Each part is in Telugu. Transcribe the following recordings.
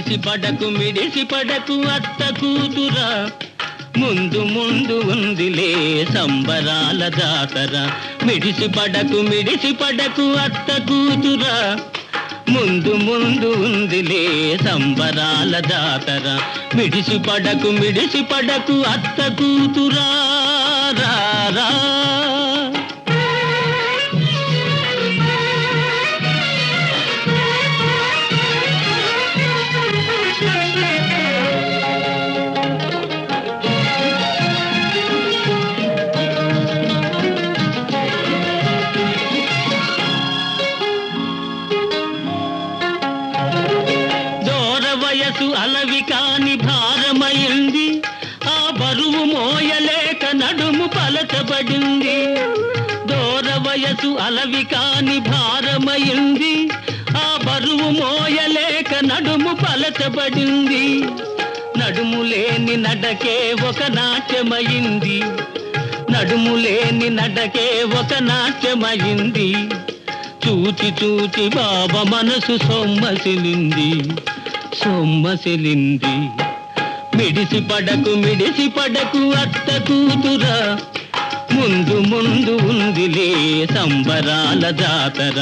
మిడిసి పడకు అత్త కూతురా, ముందు ముందు ఉందిలే సంబరాల జాతర. మిడిసి పడకు అత్త కూతురా, ముందు ముందు ఉందిలే సంబరాల జాతర. మిడిసి పడకు అత్త కూతురా, రా రా. వయసు అలవి కాని భారమైంది, ఆ బరువు మోయలేక నడుము పలచబడింది. దూర వయసు అలవి కాని భారమైంది, ఆ బరువు మోయలేక నడుము పలచబడింది. నడుము లేని నడకే ఒక నాట్యమైంది, నడుము లేని నడకే ఒక నాట్యమైంది. చూచి చూచి బాబా మనసు సొమ్మసిలింది. మిడిసి పడకు అత్త కూతురా, ముందు ముందు ఉందిలే సంబరాల జాతర.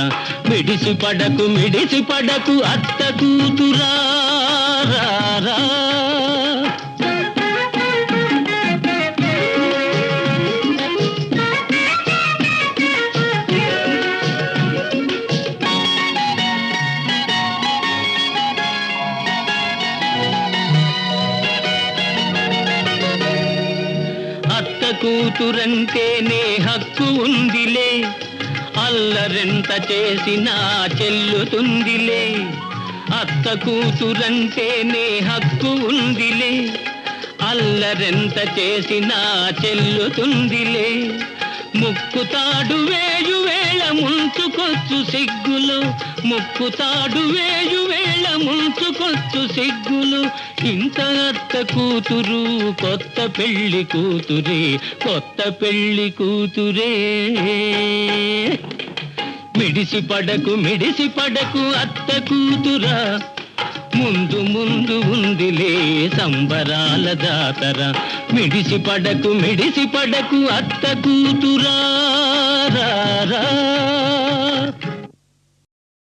మిడిసి పడకు అత్త కూతురా, రా రా. అత్త కూతురంటేనే హక్కు ఉందిలే, అల్లరెంత చేసినా చెల్లుతుందిలే. అత్త కూతురంటేనే హక్కు ఉందిలే, అల్లరెంత చేసినా చెల్లుతుందిలే. ముక్కుతాడు వేయు వేళ ముంచుకొచ్చు సిగ్గులు, ముక్కుతాడు వేయు వేళ ముంచుకొచ్చు సిగ్గులు. ఇంత అత్త కూతురు కొత్త పెళ్లి కూతురే. మిడిసి పడకు అత్త కూతురా, ముందు ముందు ఉందిలే సంబరాల జాతర. మిడిసి పడకు అత్త కూతురా, రా.